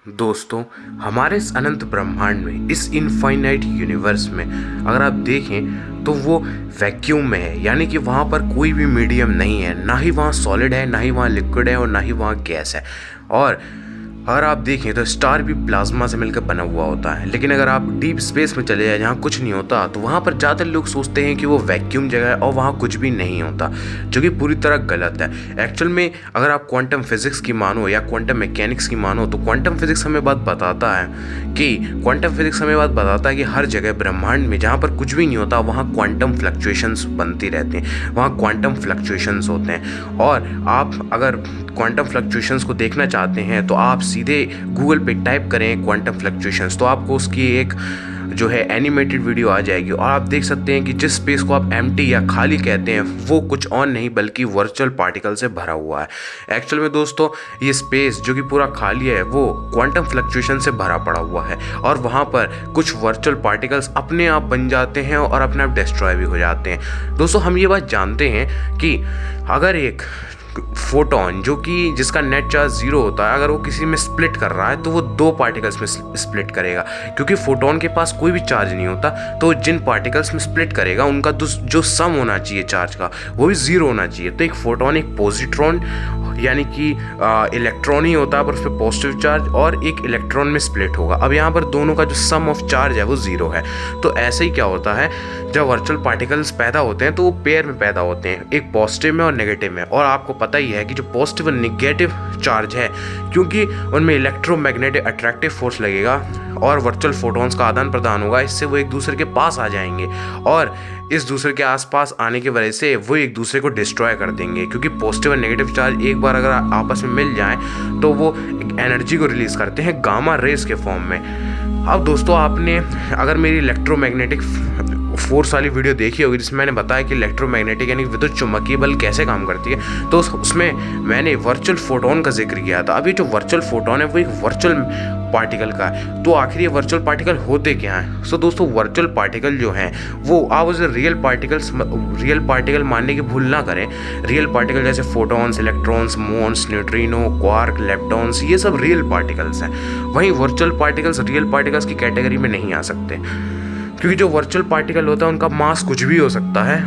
दोस्तों, हमारे इस अनंत ब्रह्मांड में, इस इनफाइनाइट यूनिवर्स में अगर आप देखें तो वो वैक्यूम में है। यानी कि वहाँ पर कोई भी मीडियम नहीं है, ना ही वहाँ सॉलिड है, ना ही वहाँ लिक्विड है और ना ही वहाँ गैस है। और अगर आप देखें तो स्टार भी प्लाज्मा से मिलकर बना हुआ होता है। लेकिन अगर आप डीप स्पेस में चले जाए जहाँ कुछ नहीं होता, तो वहाँ पर ज़्यादातर लोग सोचते हैं कि वो वैक्यूम जगह है और वहाँ कुछ भी नहीं होता, जो कि पूरी तरह गलत है। एक्चुअल में अगर आप क्वांटम फिजिक्स की मानो या क्वांटम मैकेनिक्स की मानो, तो क्वांटम फिजिक्स हमें बात बताता है कि हर जगह ब्रह्मांड में जहाँ पर कुछ भी नहीं होता, वहाँ क्वांटम फ्लक्चुएशंस बनती रहती हैं, वहाँ क्वांटम फ्लक्चुएशंस होते हैं। और आप अगर क्वांटम फ्लक्चुएशंस को देखना चाहते हैं तो आप सीधे गूगल पे टाइप करें क्वांटम फ्लक्चुएशंस, तो आपको उसकी एक जो है एनिमेटेड वीडियो आ जाएगी और आप देख सकते हैं कि जिस स्पेस को आप एम्प्टी या खाली कहते हैं, वो कुछ और नहीं बल्कि वर्चुअल पार्टिकल से भरा हुआ है। एक्चुअल में दोस्तों, ये स्पेस जो कि पूरा खाली है, वो क्वांटम फ्लक्चुएशन से भरा पड़ा हुआ है और वहाँ पर कुछ वर्चुअल पार्टिकल्स अपने आप बन जाते हैं और अपने आप डिस्ट्रॉय भी हो जाते हैं। दोस्तों, हम ये बात जानते हैं कि अगर एक फोटोन जो कि जिसका नेट चार्ज 0 होता है, अगर वो किसी में स्प्लिट कर रहा है तो वो 2 पार्टिकल्स में स्प्लिट करेगा, क्योंकि फोटोन के पास कोई भी चार्ज नहीं होता। तो जिन पार्टिकल्स में स्प्लिट करेगा उनका जो सम होना चाहिए चार्ज का, वो भी 0 होना चाहिए। तो एक फोटोन एक पॉजिट्रॉन यानी कि इलेक्ट्रॉन ही होता है, पर उस पर पॉजिटिव चार्ज और एक इलेक्ट्रॉन में स्प्लिट होगा। अब यहाँ पर दोनों का जो सम ऑफ चार्ज है वो 0 है। तो ऐसे ही क्या होता है, जब वर्चुअल पार्टिकल्स पैदा होते हैं तो वो पेयर में पैदा होते हैं, एक पॉजिटिव में और नेगेटिव में। और आपको पता ही है कि जो पॉजिटिव और नेगेटिव चार्ज है, क्योंकि उनमें इलेक्ट्रोमैग्नेटिक अट्रैक्टिव फोर्स लगेगा और वर्चुअल फोटॉन्स का आदान प्रदान होगा, इससे वो एक दूसरे के पास आ जाएंगे और इस दूसरे के आसपास आने की वजह से वो एक दूसरे को डिस्ट्रॉय कर देंगे। क्योंकि पॉजिटिव और नेगेटिव चार्ज एक बार अगर आपस में मिल जाएं तो वो एनर्जी को रिलीज करते हैं गामा रेज के फॉर्म में। अब दोस्तों, आपने अगर मेरी इलेक्ट्रोमैग्नेटिक फोर्स वाली वीडियो देखी होगी जिसमें मैंने बताया कि इलेक्ट्रोमैग्नेटिक यानी विद्युत चुम्बकीय बल कैसे काम करती है, तो उसमें मैंने वर्चुअल फोटोन का जिक्र किया था। अभी जो वर्चुअल फोटोन है वो एक वर्चुअल पार्टिकल का है। तो आखिर ये वर्चुअल पार्टिकल होते क्या हैं? सो दोस्तों, वर्चुअल पार्टिकल जो हैं वो आप उसे रियल पार्टिकल मानने की भूल ना करें। रियल पार्टिकल जैसे photons, electrons, muons, neutrino, quark, leptons, ये सब रियल पार्टिकल्स हैं। वहीं वर्चुअल पार्टिकल्स रियल पार्टिकल्स की कैटेगरी में नहीं आ सकते, क्योंकि जो वर्चुअल पार्टिकल होता है उनका मास कुछ भी हो सकता है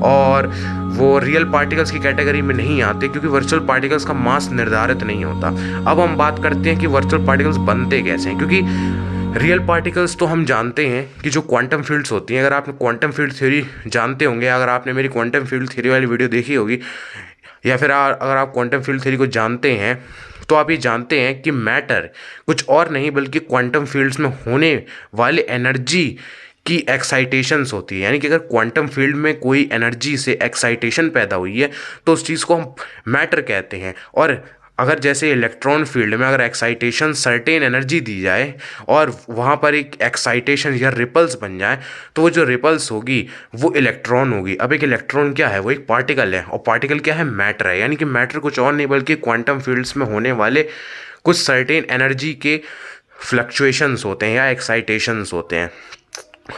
और वो रियल पार्टिकल्स की कैटेगरी में नहीं आते, क्योंकि वर्चुअल पार्टिकल्स का मास निर्धारित नहीं होता। अब हम बात करते हैं कि वर्चुअल पार्टिकल्स बनते कैसे हैं, क्योंकि रियल पार्टिकल्स तो हम जानते हैं कि जो क्वांटम फील्ड्स होती हैं, अगर आपने क्वांटम फील्ड थ्योरी जानते होंगे, अगर आपने मेरी क्वांटम फील्ड थ्योरी वाली वीडियो देखी होगी, या फिर अगर आप क्वांटम फील्ड थ्योरी को जानते हैं, तो आप ये जानते हैं कि मैटर कुछ और नहीं बल्कि क्वांटम फील्ड्स में होने वाले एनर्जी की एक्साइटेशंस होती है। यानी कि अगर क्वांटम फील्ड में कोई एनर्जी से एक्साइटेशन पैदा हुई है तो उस चीज़ को हम मैटर कहते हैं। और अगर जैसे इलेक्ट्रॉन फील्ड में अगर एक्साइटेशन सर्टेन एनर्जी दी जाए और वहाँ पर एक एक्साइटेशन या रिपल्स बन जाए, तो वो जो रिपल्स होगी वो इलेक्ट्रॉन होगी। अब एक इलेक्ट्रॉन क्या है, वो एक पार्टिकल है, और पार्टिकल क्या है, मैटर है। यानी कि मैटर कुछ और नहीं बल्कि क्वांटम फील्ड्स में होने वाले कुछ सर्टेन एनर्जी के फ्लक्चुएशंस होते हैं या एक्साइटेशंस होते हैं।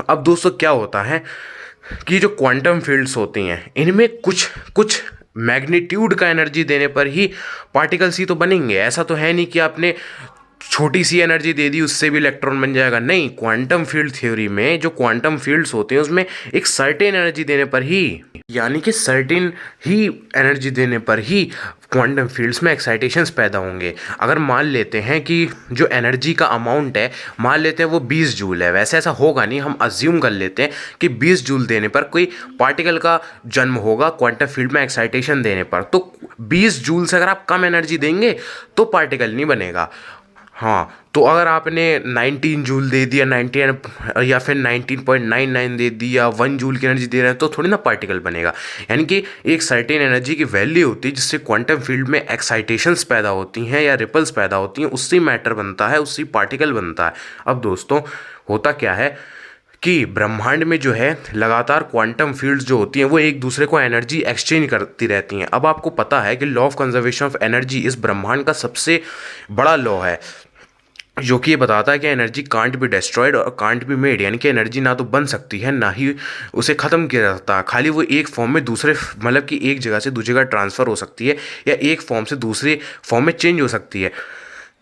अब दोस्तों, क्या होता है कि जो क्वांटम फील्ड्स होती हैं, इनमें कुछ मैग्नीट्यूड का एनर्जी देने पर ही पार्टिकल्स ही तो बनेंगे। ऐसा तो है नहीं कि आपने छोटी सी एनर्जी दे दी उससे भी इलेक्ट्रॉन बन जाएगा। नहीं, क्वांटम फील्ड थ्योरी में जो क्वांटम फील्ड्स होते हैं उसमें एक सर्टेन एनर्जी देने पर ही, यानी कि सर्टेन ही एनर्जी देने पर ही क्वांटम फील्ड्स में एक्साइटेशंस पैदा होंगे। अगर मान लेते हैं कि जो एनर्जी का अमाउंट है, मान लेते हैं वो 20 जूल है, वैसे ऐसा होगा नहीं, हम अज्यूम कर लेते हैं कि 20 जूल देने पर कोई पार्टिकल का जन्म होगा क्वांटम फील्ड में एक्साइटेशन देने पर। तो 20 जूल से अगर आप कम एनर्जी देंगे तो पार्टिकल नहीं बनेगा। हाँ, तो अगर आपने 19 जूल दे दिया, 19 या फिर 19.99 दे दिया, 1 जूल की एनर्जी दे रहे हैं, तो थोड़ी ना पार्टिकल बनेगा। यानी कि एक सर्टेन एनर्जी की वैल्यू होती है जिससे क्वांटम फील्ड में एक्साइटेशंस पैदा होती हैं या रिपल्स पैदा होती हैं, उससे मैटर बनता है, उससे पार्टिकल बनता है। अब दोस्तों, होता क्या है कि ब्रह्मांड में जो है लगातार क्वांटम फील्ड्स जो होती हैं वो एक दूसरे को एनर्जी एक्सचेंज करती रहती हैं। अब आपको पता है कि law of conservation of energy इस ब्रह्मांड का सबसे बड़ा लॉ है, जो कि ये बताता है कि एनर्जी कांट बी डिस्ट्रॉयड और कांट बी मेड। यानी कि एनर्जी ना तो बन सकती है ना ही उसे ख़त्म किया जा सकता, खाली वो एक फॉर्म में दूसरे, मतलब कि एक जगह से दूसरी जगह ट्रांसफ़र हो सकती है या एक फॉर्म से दूसरे फॉर्म में चेंज हो सकती है।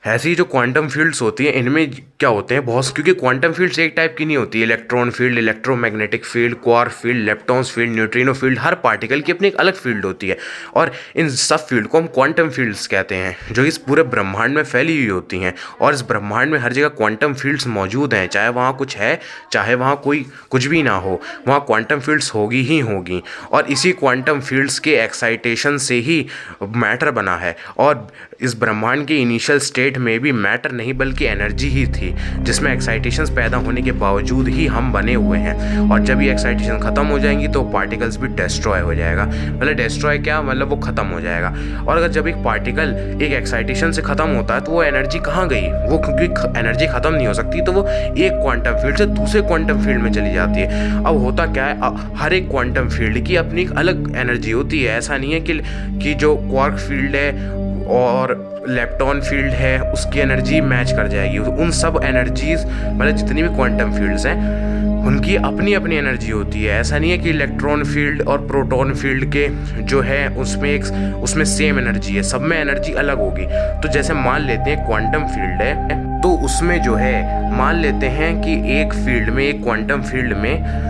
ऐसी ही जो क्वांटम फील्ड्स होती हैं इनमें क्या होते हैं बहुत, क्योंकि क्वांटम फील्ड्स एक टाइप की नहीं होती है। Electron field, electromagnetic field, quark field, leptons field, neutrino field, हर पार्टिकल की अपनी एक अलग फील्ड होती है और इन सब फील्ड को हम क्वांटम फील्ड्स कहते हैं, जो इस पूरे ब्रह्मांड में फैली हुई होती हैं। और इस ब्रह्मांड में हर जगह क्वांटम फील्ड्स मौजूद हैं, चाहे वहाँ कुछ है चाहे वहाँ कोई कुछ भी ना हो, वहाँ क्वांटम फील्ड्स होगी ही होगी। और इसी क्वांटम फील्ड्स के एक्साइटेशन से ही मैटर बना है। और इस ब्रह्मांड के इनिशियल स्टेट में भी मैटर नहीं बल्कि एनर्जी ही थी, जिसमें एक्साइटेशंस पैदा होने के बावजूद ही हम बने हुए हैं। और जब ये एक्साइटेशन ख़त्म हो जाएंगी तो पार्टिकल्स भी डिस्ट्रॉय हो जाएगा। मतलब डिस्ट्रॉय क्या मतलब, वो ख़त्म हो जाएगा। और अगर जब एक पार्टिकल एक एक्साइटेशन से ख़त्म होता है तो वो एनर्जी कहाँ गई, वो क्योंकि एनर्जी ख़त्म नहीं हो सकती तो वो एक क्वांटम फील्ड से दूसरे क्वांटम फील्ड में चली जाती है। अब होता क्या है, हर एक क्वांटम फील्ड की अपनी एक अलग एनर्जी होती है। ऐसा नहीं है कि जो क्वार्क फील्ड है और लेप्टॉन फील्ड है उसकी एनर्जी मैच कर जाएगी। उन सब एनर्जीज मतलब जितनी भी क्वांटम फील्ड्स हैं उनकी अपनी अपनी एनर्जी होती है। ऐसा नहीं है कि इलेक्ट्रॉन फील्ड और प्रोटॉन फील्ड के जो है उसमें सेम एनर्जी है, सब में एनर्जी अलग होगी। तो जैसे मान लेते हैं क्वांटम फील्ड है तो उसमें जो है मान लेते हैं कि एक फील्ड में, एक क्वांटम फील्ड में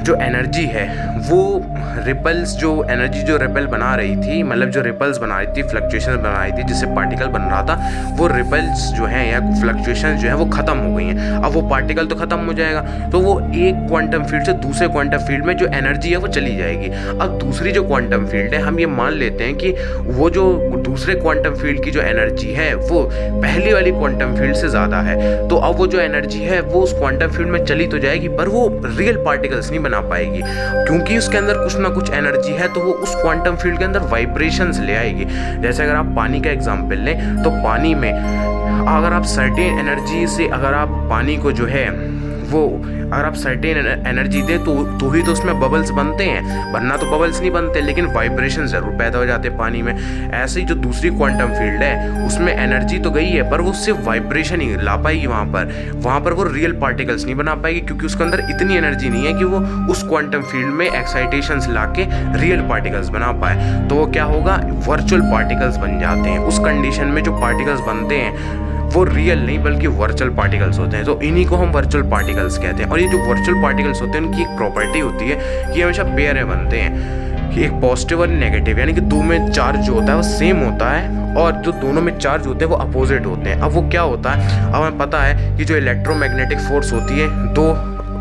जो एनर्जी है वो रिपल्स, जो एनर्जी जो रिपल बना रही थी, मतलब जो रिपल्स बना रही थी, फ्लक्चुएशन बना रही थी जिससे पार्टिकल बन रहा था, वो रिपल्स जो है या फ्लक्चुएशन जो है वो ख़त्म हो गई हैं। अब वो पार्टिकल तो ख़त्म हो जाएगा तो वो एक क्वांटम फील्ड से दूसरे क्वांटम फील्ड में जो एनर्जी है वो चली जाएगी। अब दूसरी जो क्वांटम फील्ड है, हम ये मान लेते हैं कि वो जो दूसरे क्वांटम फील्ड की जो एनर्जी है वो पहली वाली क्वांटम फील्ड से ज़्यादा है। तो अब वो जो एनर्जी है वो उस क्वांटम फील्ड में चली तो जाएगी पर वो रियल पार्टिकल्स नहीं बना पाएगी, क्योंकि उसके अंदर कुछ ना कुछ एनर्जी है तो वो उस क्वांटम फील्ड के अंदर वाइब्रेशंस ले आएगी। जैसे अगर आप पानी का एग्जांपल लें तो पानी में अगर आप सर्टेन एनर्जी से अगर आप पानी को जो है वो अगर आप सर्टेन एनर्जी दें तो ही तो उसमें बबल्स बनते हैं, वरना तो बबल्स नहीं बनते, लेकिन वाइब्रेशन ज़रूर पैदा हो जाते हैं पानी में। ऐसे ही जो दूसरी क्वांटम फील्ड है उसमें एनर्जी तो गई है पर वो सिर्फ वाइब्रेशन ही ला पाएगी, वहाँ पर वो रियल पार्टिकल्स नहीं बना पाएगी, क्योंकि उसके अंदर इतनी एनर्जी नहीं है कि वो उस क्वांटम फील्ड में एक्साइटेशंस ला के रियल पार्टिकल्स बना पाए। तो वो क्या होगा, वर्चुअल पार्टिकल्स बन जाते हैं। उस कंडीशन में जो पार्टिकल्स बनते हैं वो रियल नहीं बल्कि वर्चुअल पार्टिकल्स होते हैं। तो इन्हीं को हम वर्चुअल पार्टिकल्स कहते हैं। और ये जो वर्चुअल पार्टिकल्स होते हैं उनकी एक प्रॉपर्टी होती है कि हमेशा पेयर में बनते हैं, कि एक पॉजिटिव और नेगेटिव, यानी कि दो में चार्ज जो होता है वो सेम होता है और जो दोनों में चार्ज होते हैं वो अपोजिट होते हैं। अब वो क्या होता है, अब हमें पता है कि जो इलेक्ट्रोमैग्नेटिक फोर्स होती है दो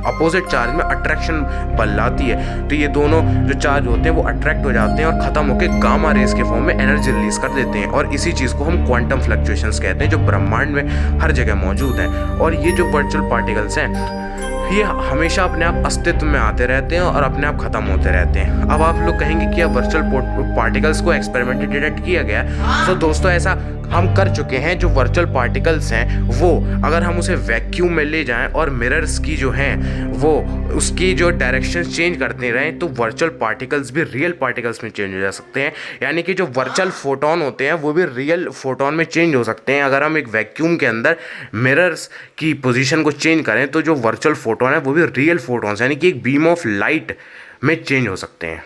अपोजिट चार्ज में अट्रैक्शन बल लाती है, तो ये दोनों जो चार्ज होते हैं वो अट्रैक्ट हो जाते हैं और ख़त्म होकर गामा रेज के फॉर्म में एनर्जी रिलीज कर देते हैं। और इसी चीज़ को हम क्वांटम फ्लक्चुएशंस कहते हैं, जो ब्रह्मांड में हर जगह मौजूद हैं। और ये जो वर्चुअल पार्टिकल्स हैं ये हमेशा अपने आप अस्तित्व में आते रहते हैं और अपने आप ख़त्म होते रहते हैं। अब आप लोग कहेंगे कि अब वर्चुअल पार्टिकल्स को एक्सपेरिमेंटली डिटेक्ट किया गया, तो दोस्तों ऐसा हम कर चुके हैं। जो वर्चुअल पार्टिकल्स हैं वो अगर हम उसे वैक्यूम में ले जाएं और मिरर्स की जो हैं वो उसकी जो डायरेक्शन चेंज करते रहें तो वर्चुअल पार्टिकल्स भी रियल पार्टिकल्स में चेंज हो जा सकते हैं। यानी कि जो वर्चुअल फोटोन होते हैं वो भी रियल फोटोन में चेंज हो सकते हैं। अगर हम एक वैक्यूम के अंदर मिरर्स की पोजीशन को चेंज करें तो जो वर्चुअल फोटोन है वो भी रियल फोटोन्स यानी कि एक बीम ऑफ लाइट में चेंज हो सकते हैं।